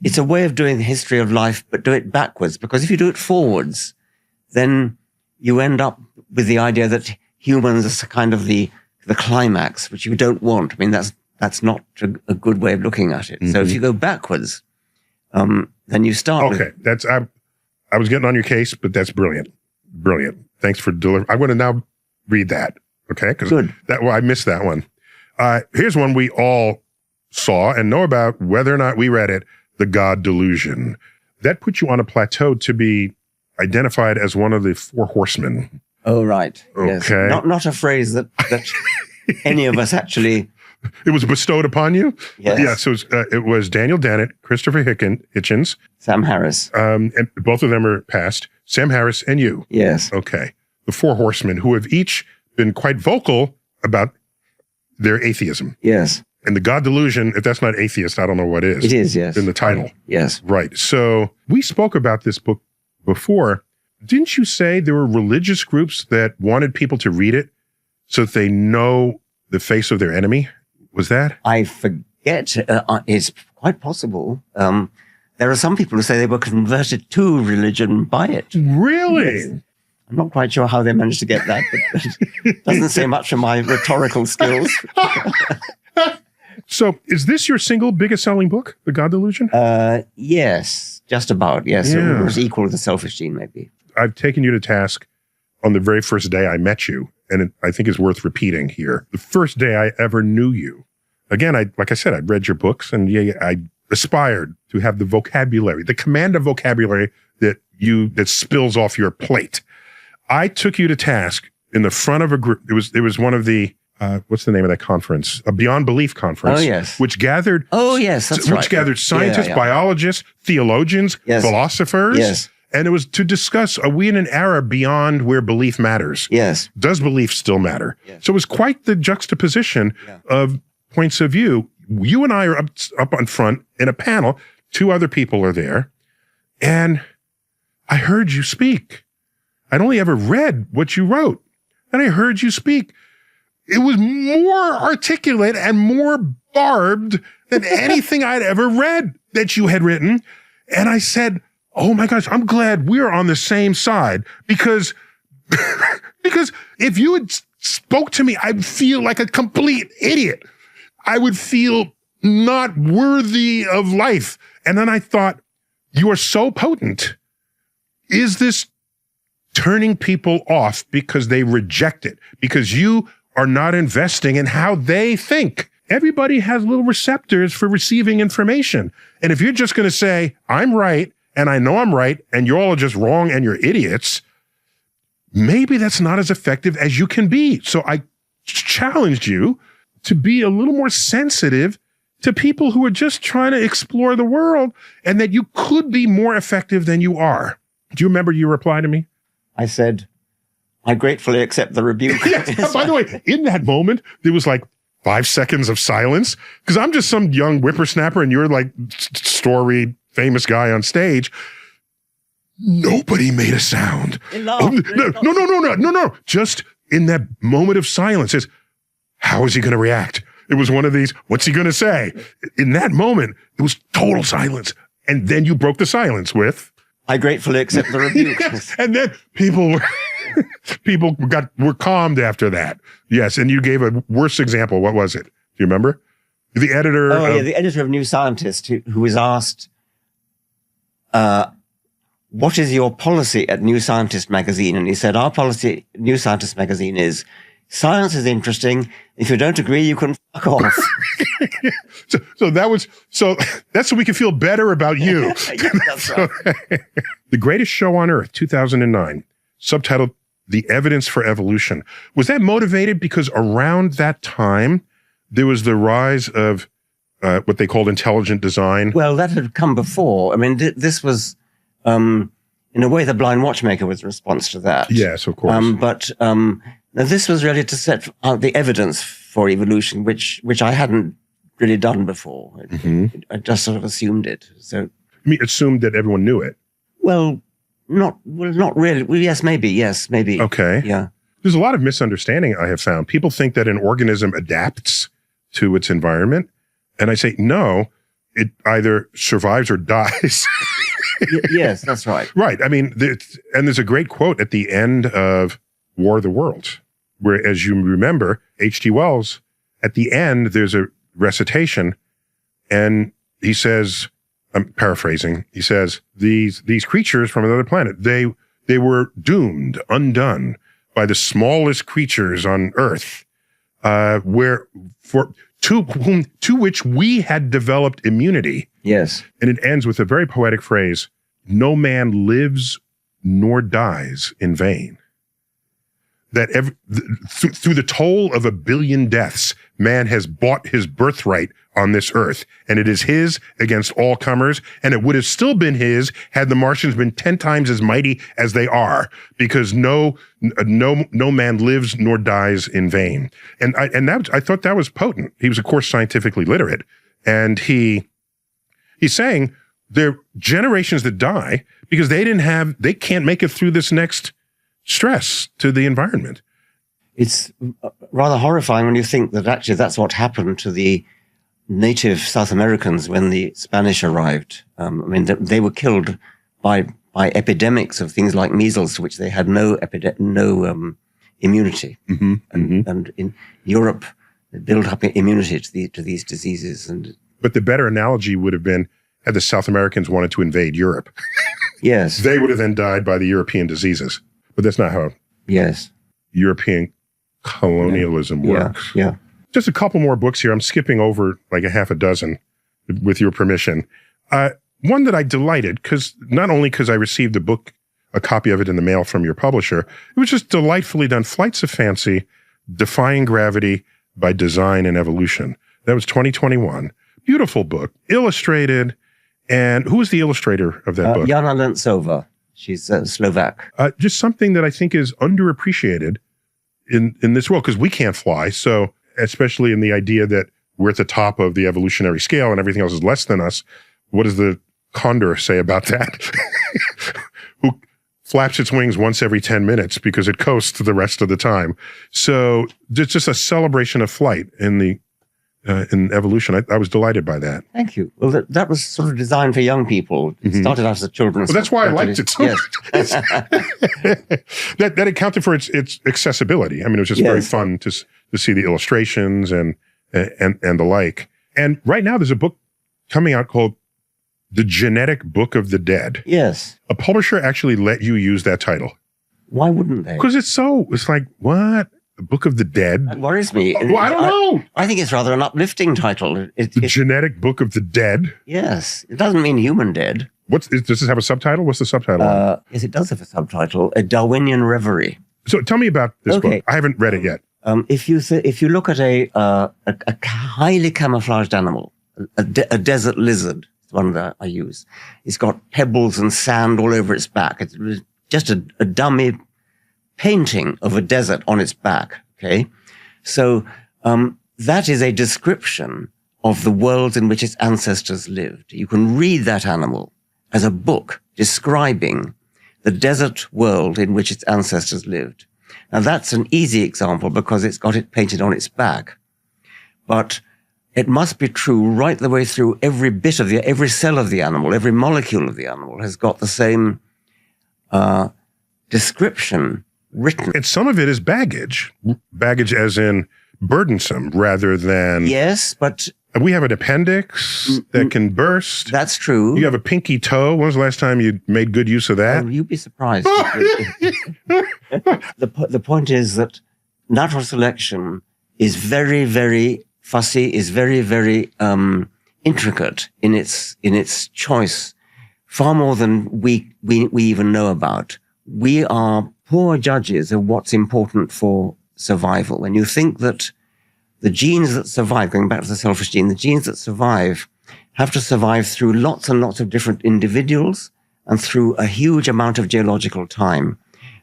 Speaker 2: it's a way of doing the history of life, but do it backwards, because if you do it forwards, then you end up with the idea that humans are kind of the climax, which you don't want. I mean, that's not a good way of looking at it. So if you go backwards, then you start with...
Speaker 1: I was getting on your case, but that's brilliant. Brilliant. Thanks for delivering. I want to now read that, okay?
Speaker 2: Good.
Speaker 1: I missed that one. Here's one we all saw and know about, whether or not we read it, The God Delusion. That puts you on a plateau to be identified as one of the four horsemen.
Speaker 2: Oh, right.
Speaker 1: Okay.
Speaker 2: Yes. Not a phrase that any of us actually...
Speaker 1: It was bestowed upon you?
Speaker 2: Yes.
Speaker 1: Yeah, so it was Daniel Dennett, Christopher Hitchens.
Speaker 2: Sam Harris.
Speaker 1: And both of them are passed. Sam Harris and you.
Speaker 2: Yes.
Speaker 1: Okay. The four horsemen who have each been quite vocal about their atheism.
Speaker 2: Yes.
Speaker 1: And the God Delusion, if that's not atheist, I don't know what is.
Speaker 2: It is, yes.
Speaker 1: In the title.
Speaker 2: Yes.
Speaker 1: Right. So we spoke about this book before. Didn't you say there were religious groups that wanted people to read it so that they know the face of their enemy? Was that?
Speaker 2: I forget. It's quite possible. There are some people who say they were converted to religion by it.
Speaker 1: Really?
Speaker 2: Yes. I'm not quite sure how they managed to get that, but it doesn't say much for my rhetorical skills.
Speaker 1: So is this your single biggest selling book, The God Delusion?
Speaker 2: Yes, just about. Yes,
Speaker 1: Yeah.
Speaker 2: It was equal to The Selfish Gene, maybe.
Speaker 1: I've taken you to task on the very first day I met you, and I think it's worth repeating here. The first day I ever knew you. Again, like I said, I'd read your books, and I aspired to have the vocabulary, the command of vocabulary that spills off your plate. I took you to task in the front of a group. It was one of the what's the name of that conference? A Beyond Belief conference.
Speaker 2: Oh, yes.
Speaker 1: Which gathered.
Speaker 2: Oh, yes, that's right.
Speaker 1: Which gathered scientists, biologists, theologians, philosophers.
Speaker 2: Yes.
Speaker 1: And it was to discuss, are we in an era beyond where belief matters?
Speaker 2: Yes.
Speaker 1: Does belief still matter? Yes. So it was quite the juxtaposition of points of view. You and I are up on front in a panel. 2 other people are there. And I heard you speak. I'd only ever read what you wrote. And I heard you speak. It was more articulate and more barbed than anything I'd ever read that you had written. And I said, oh my gosh, I'm glad we're on the same side because if you had spoke to me, I'd feel like a complete idiot. I would feel not worthy of life. And then I thought, you are so potent. Is this turning people off because they reject it? Because you are not investing in how they think. Everybody has little receptors for receiving information. And if you're just going to say, I'm right, and I know I'm right, and you're all just wrong and you're idiots, maybe that's not as effective as you can be. So I challenged you to be a little more sensitive to people who are just trying to explore the world, and that you could be more effective than you are. Do you remember your reply to me?
Speaker 2: I said, I gratefully accept the rebuke.
Speaker 1: Yes. By the way, in that moment, there was like 5 seconds of silence, because I'm just some young whippersnapper and you're like story famous guy on stage. Nobody made a sound. No. Just in that moment of silence, is how is he going to react? It was one of these, what's he going to say? In that moment, it was total silence. And then you broke the silence with,
Speaker 2: I gratefully accept the rebuke.
Speaker 1: Yes. And then people were calmed after that. Yes. And you gave a worse example. What was it? Do you remember? The editor.
Speaker 2: The editor of New Scientist who was asked, what is your policy at New Scientist magazine? And he said, our policy at New Scientist magazine is, science is interesting. If you don't agree, you can fuck off.
Speaker 1: So that's so we can feel better about you.
Speaker 2: Yes, that's right.
Speaker 1: The Greatest Show on Earth, 2009, subtitled The Evidence for Evolution. Was that motivated because around that time, there was the rise of what they called intelligent design?
Speaker 2: Well, that had come before. I mean, this was, in a way, the Blind Watchmaker was a response to that.
Speaker 1: Yes, of course.
Speaker 2: But this was really to set out the evidence for evolution, which I hadn't really done before. I just sort of assumed it. So,
Speaker 1: I mean, assumed that everyone knew it.
Speaker 2: Well, not really. Well, yes, maybe.
Speaker 1: Okay.
Speaker 2: Yeah.
Speaker 1: There's a lot of misunderstanding I have found. People think that an organism adapts to its environment. And I say, no, it either survives or dies.
Speaker 2: Yes, that's right.
Speaker 1: Right. I mean, there's a great quote at the end of War of the Worlds, where, as you remember, H.G. Wells, at the end, there's a recitation, and he says, I'm paraphrasing, he says, these creatures from another planet, they were doomed, undone by the smallest creatures on Earth, to which we had developed immunity.
Speaker 2: Yes.
Speaker 1: And it ends with a very poetic phrase, no man lives nor dies in vain. That through the toll of 1 billion deaths, man has bought his birthright on this earth, and it is his against all comers, and it would have still been his had the Martians been 10 times as mighty as they are, because no man lives nor dies in vain. And I thought that was potent. He was, of course, scientifically literate, and he's saying there are generations that die because they can't make it through this next stress to the environment.
Speaker 2: It's rather horrifying when you think that actually that's what happened to the native South Americans when the Spanish arrived. I mean, they were killed by by epidemics of things like measles, to which they had no immunity. And in Europe, they built up immunity to these diseases.
Speaker 1: But the better analogy would have been had the South Americans wanted to invade Europe.
Speaker 2: Yes.
Speaker 1: They would have then died by the European diseases. But that's not how European colonialism works.
Speaker 2: Yeah.
Speaker 1: Just a couple more books here. I'm skipping over like a half a dozen, with your permission. One that I delighted, not only because I received a copy of it in the mail from your publisher, it was just delightfully done. Flights of Fancy, Defying Gravity by Design and Evolution. That was 2021. Beautiful book, illustrated. And who was the illustrator of that book?
Speaker 2: Jana Lentsova. She's Slovak.
Speaker 1: Just something that I think is underappreciated in this world, because we can't fly. So especially in the idea that we're at the top of the evolutionary scale and everything else is less than us. What does the condor say about that? Who flaps its wings once every 10 minutes because it coasts the rest of the time. So it's just a celebration of flight in evolution. I was delighted by that.
Speaker 2: Thank you. Well, that was sort of designed for young people. It started out as a children's book.
Speaker 1: Well, that's why I liked it too.
Speaker 2: Yes.
Speaker 1: that accounted for its accessibility. I mean, it was just very fun to see the illustrations and the like. And right now there's a book coming out called The Genetic Book of the Dead.
Speaker 2: Yes.
Speaker 1: A publisher actually let you use that title.
Speaker 2: Why wouldn't they?
Speaker 1: Because it's like, what? The Book of the Dead?
Speaker 2: That worries me.
Speaker 1: Well, I don't know.
Speaker 2: I think it's rather an uplifting title.
Speaker 1: The Genetic Book of the Dead?
Speaker 2: Yes. It doesn't mean human dead.
Speaker 1: Does this have a subtitle? What's the subtitle?
Speaker 2: Yes, it does have a subtitle. A Darwinian Reverie.
Speaker 1: So tell me about this book. I haven't read it yet.
Speaker 2: If you look at a highly camouflaged animal, a desert lizard, one that I use, it's got pebbles and sand all over its back. It's just a dummy painting of a desert on its back. Okay, so that is a description of the world in which its ancestors lived. You can read that animal as a book describing the desert world in which its ancestors lived. Now, that's an easy example because it's got it painted on its back. But it must be true right the way through every cell of the animal, every molecule of the animal has got the same description written.
Speaker 1: And some of it is baggage. Baggage as in burdensome rather than...
Speaker 2: Yes, but...
Speaker 1: We have an appendix that can burst.
Speaker 2: That's true.
Speaker 1: You have a pinky toe. When was the last time you made good use of that?
Speaker 2: Oh, you'd be surprised. The point is that natural selection is very, very fussy, is very, very intricate in its choice, far more than we even know about. We are poor judges of what's important for survival. When you think that the genes that survive, going back to the selfish gene, the genes that survive have to survive through lots and lots of different individuals and through a huge amount of geological time.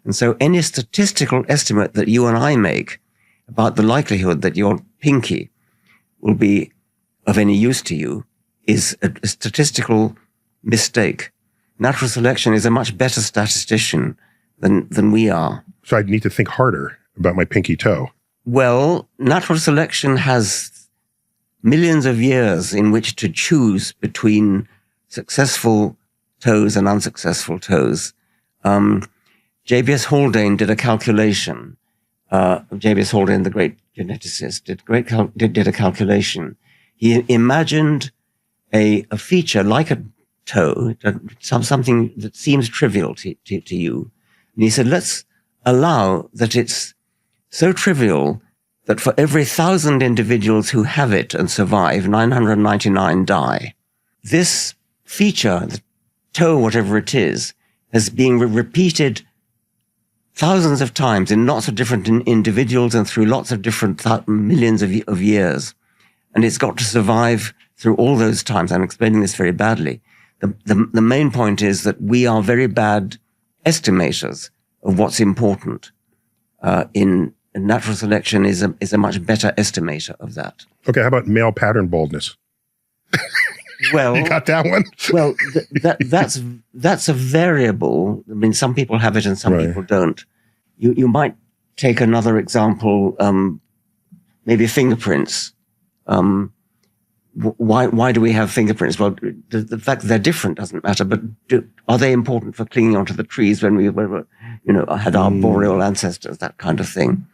Speaker 2: And so any statistical estimate that you and I make about the likelihood that your pinky will be of any use to you is a statistical mistake. Natural selection is a much better statistician than we are.
Speaker 1: So I need to think harder about my pinky toe.
Speaker 2: Well, natural selection has millions of years in which to choose between successful toes and unsuccessful toes. J.B.S. Haldane did a calculation. J.B.S. Haldane, the great geneticist, did a calculation. He imagined a feature like a toe, something that seems trivial to you. And he said, let's allow that it's so trivial that for every 1,000 individuals who have it and survive, 999 die. This feature, the toe, whatever it is being repeated thousands of times in lots of different individuals and through lots of different millions of years. And it's got to survive through all those times. I'm explaining this very badly. The main point is that we are very bad estimators of what's important in natural selection is a much better estimator of that.
Speaker 1: Okay, how about male pattern baldness?
Speaker 2: Well,
Speaker 1: you got that one?
Speaker 2: Well, that's a variable. I mean, some people have it and some people don't. You might take another example, maybe fingerprints. why do we have fingerprints? Well, the fact that they're different doesn't matter, but are they important for clinging onto the trees when we were, had our boreal ancestors, that kind of thing?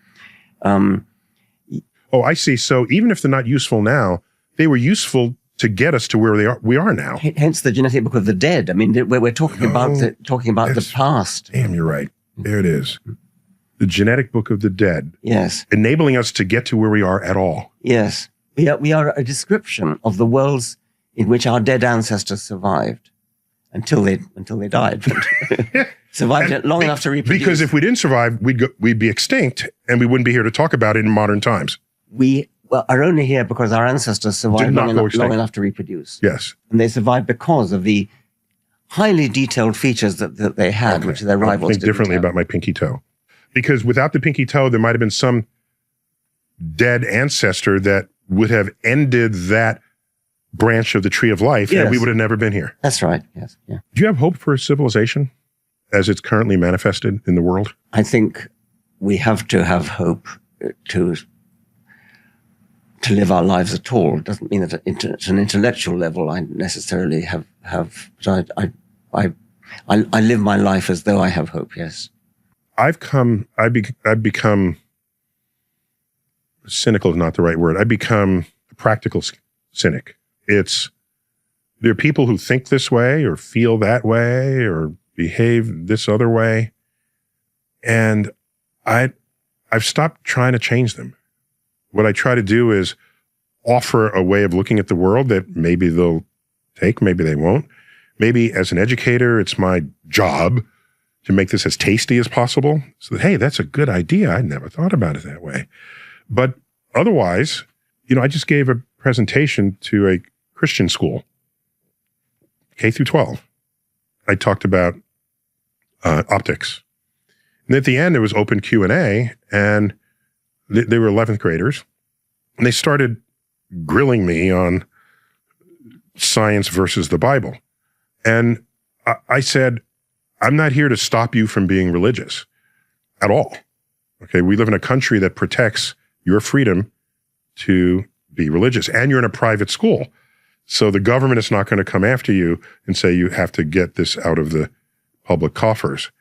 Speaker 1: Oh, I see. So even if they're not useful now, they were useful to get us to where we are now.
Speaker 2: Hence the genetic book of the dead. I mean, we're talking about the past.
Speaker 1: Damn, you're right. There it is. The genetic book of the dead.
Speaker 2: Yes.
Speaker 1: Enabling us to get to where we are at all.
Speaker 2: Yes. We are a description of the worlds in which our dead ancestors survived until they died. Survived long enough to reproduce.
Speaker 1: Because if we didn't survive, we'd be extinct, and we wouldn't be here to talk about it in modern times.
Speaker 2: We are only here because our ancestors survived long enough to reproduce.
Speaker 1: Yes.
Speaker 2: And they survived because of the highly detailed features that they had, which their rivals didn't
Speaker 1: think differently
Speaker 2: have.
Speaker 1: about my pinky toe. Because without the pinky toe, there might have been some dead ancestor that would have ended that branch of the tree of life, and we would have never been here.
Speaker 2: That's right, yes. Yeah.
Speaker 1: Do you have hope for civilization as it's currently manifested in the world?
Speaker 2: I think we have to have hope to live our lives at all. It doesn't mean that at an intellectual level I necessarily have but I live my life as though I have hope, yes.
Speaker 1: I've become, cynical is not the right word. I've become a practical cynic. There are people who think this way or feel that way or behave this other way. And I've stopped trying to change them. What I try to do is offer a way of looking at the world that maybe they'll take, maybe they won't. Maybe as an educator, it's my job to make this as tasty as possible. So that, hey, that's a good idea. I never thought about it that way. But otherwise, I just gave a presentation to a Christian school, K through 12. I talked about optics. And at the end, it was open Q&A, and they were 11th graders, and they started grilling me on science versus the Bible. And I said, I'm not here to stop you from being religious at all. Okay, we live in a country that protects your freedom to be religious, and you're in a private school. So the government is not going to come after you and say you have to get this out of the public coffers.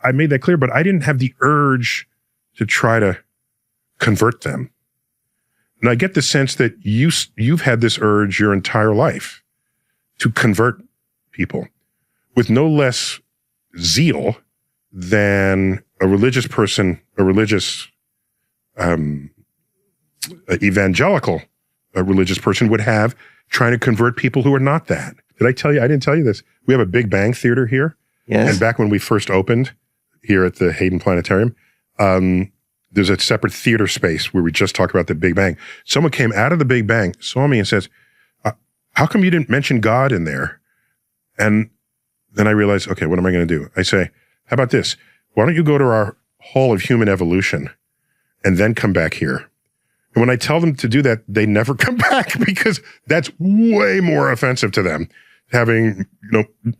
Speaker 1: I made that clear, but I didn't have the urge to try to convert them. And I get the sense that you've had this urge your entire life to convert people with no less zeal than a religious person, a religious evangelical religious person would have trying to convert people who are not that. Did I tell you? I didn't tell you this. We have a Big Bang Theater here.
Speaker 2: Yes.
Speaker 1: And back when we first opened here at the Hayden Planetarium, there's a separate theater space where we just talk about the Big Bang. Someone came out of the Big Bang, saw me and says, how come you didn't mention God in there? And then I realized, okay, what am I going to do? I say, how about this? Why don't you go to our Hall of Human Evolution and then come back here? And when I tell them to do that, they never come back because that's way more offensive to them, having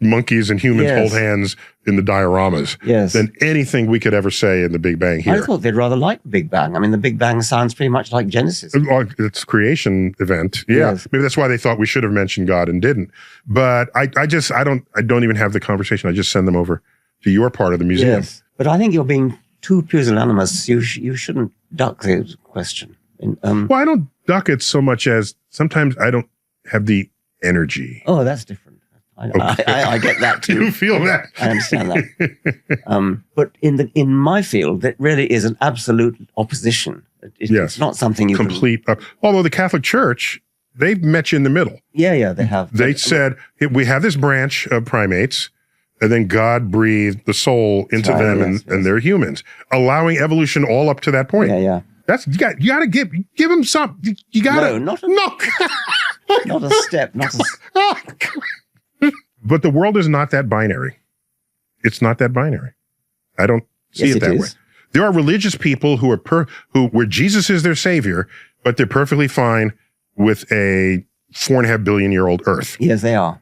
Speaker 1: monkeys and humans hold hands in the dioramas than anything we could ever say in the Big Bang here.
Speaker 2: I thought they'd rather like the Big Bang. I mean, the Big Bang sounds pretty much like Genesis.
Speaker 1: It's a creation event. Yeah. Yes. Maybe that's why they thought we should have mentioned God and didn't. But I don't even have the conversation. I just send them over to your part of the museum.
Speaker 2: Yes. But I think you're being too pusillanimous. You shouldn't duck the question.
Speaker 1: Well, I don't duck it so much as sometimes I don't have the energy.
Speaker 2: Oh, that's different. I get that too.
Speaker 1: You feel that?
Speaker 2: I understand that. But in my field, that really is an absolute opposition. It's not something you
Speaker 1: complete. Although the Catholic Church, they've met you in the middle.
Speaker 2: Yeah, they have.
Speaker 1: They said we have this branch of primates, and then God breathed the soul into them, and they're humans, allowing evolution all up to that point.
Speaker 2: Yeah.
Speaker 1: That's you got to give them some. You got to
Speaker 2: not a step.
Speaker 1: But the world is not that binary. It's not that binary. I don't see it that way. There are religious people who are where Jesus is their savior, but they're perfectly fine with a 4.5 billion year old Earth.
Speaker 2: Yes, they are.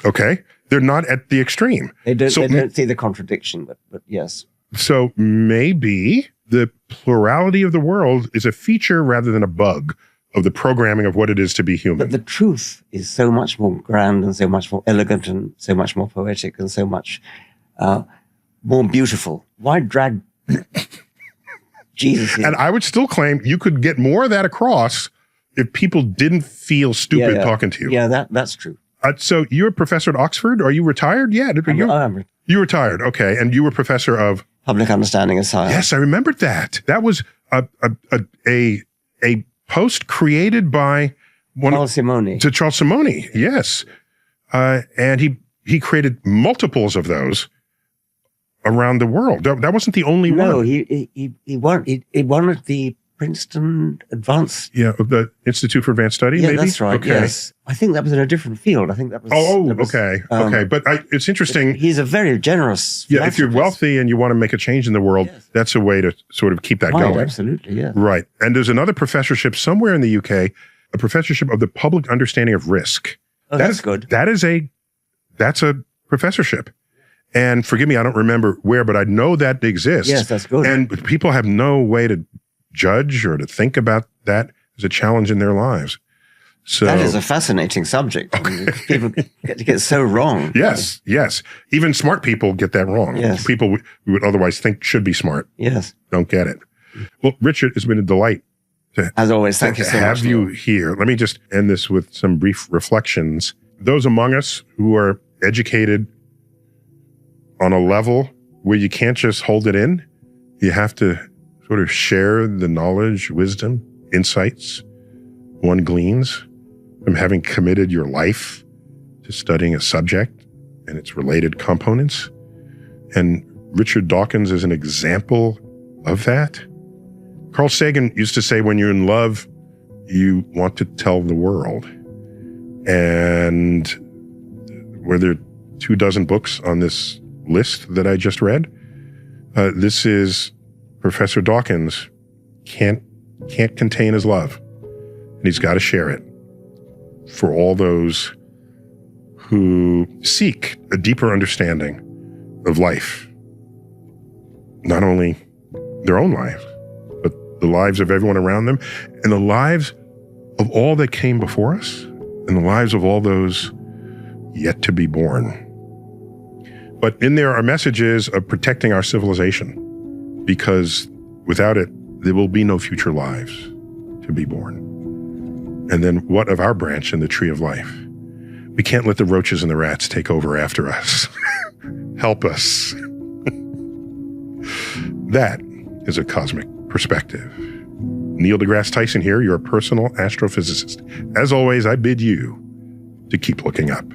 Speaker 1: Okay, they're not at the extreme.
Speaker 2: They don't see the contradiction, but yes.
Speaker 1: So maybe the plurality of the world is a feature rather than a bug of the programming of what it is to be human.
Speaker 2: But the truth is so much more grand and so much more elegant and so much more poetic and so much more beautiful. Why drag Jesus in?
Speaker 1: And I would still claim you could get more of that across if people didn't feel stupid talking to you.
Speaker 2: Yeah, that's true.
Speaker 1: So you're a professor at Oxford? Are you retired? Yeah. You retired. Okay. And you were professor of?
Speaker 2: Public Understanding of Science.
Speaker 1: Yes, I remembered that. That was a post created by
Speaker 2: Charles Simone.
Speaker 1: To Charles Simone, yes. And he created multiples of those around the world. That wasn't the only one.
Speaker 2: No, he won at the Princeton Advanced.
Speaker 1: Yeah, the Institute for Advanced Study, maybe?
Speaker 2: That's right,
Speaker 1: okay.
Speaker 2: Yes. I think that was in a different field. I think that was...
Speaker 1: Okay. But it's interesting.
Speaker 2: He's a very generous...
Speaker 1: Yeah, if you're wealthy and you want to make a change in the world, that's a way to sort of keep that going.
Speaker 2: Absolutely, yeah.
Speaker 1: Right. And there's another professorship somewhere in the UK, a professorship of the public understanding of risk.
Speaker 2: Oh, that's good.
Speaker 1: That's a professorship. And forgive me, I don't remember where, but I know that exists.
Speaker 2: Yes, that's good.
Speaker 1: And people have no way to judge or to think about that as a challenge in their lives. So
Speaker 2: that is a fascinating subject. I mean, people get so wrong.
Speaker 1: Yes. Even smart people get that wrong.
Speaker 2: Yes.
Speaker 1: People we would otherwise think should be smart.
Speaker 2: Yes.
Speaker 1: Don't get it. Well, Richard, it's been a delight
Speaker 2: as always. Thank you so much.
Speaker 1: Have you here. Let me just end this with some brief reflections. Those among us who are educated on a level where you can't just hold it in, you have to sort of share the knowledge, wisdom, insights one gleans from having committed your life to studying a subject and its related components. And Richard Dawkins is an example of that. Carl Sagan used to say, when you're in love, you want to tell the world. And were there 24 books on this list that I just read? This is Professor Dawkins can't contain his love, and he's got to share it for all those who seek a deeper understanding of life, not only their own lives, but the lives of everyone around them, and the lives of all that came before us, and the lives of all those yet to be born. But in there are messages of protecting our civilization, because without it, there will be no future lives to be born. And then what of our branch in the tree of life? We can't let the roaches and the rats take over after us. Help us. That is a cosmic perspective. Neil deGrasse Tyson here, your personal astrophysicist. As always, I bid you to keep looking up.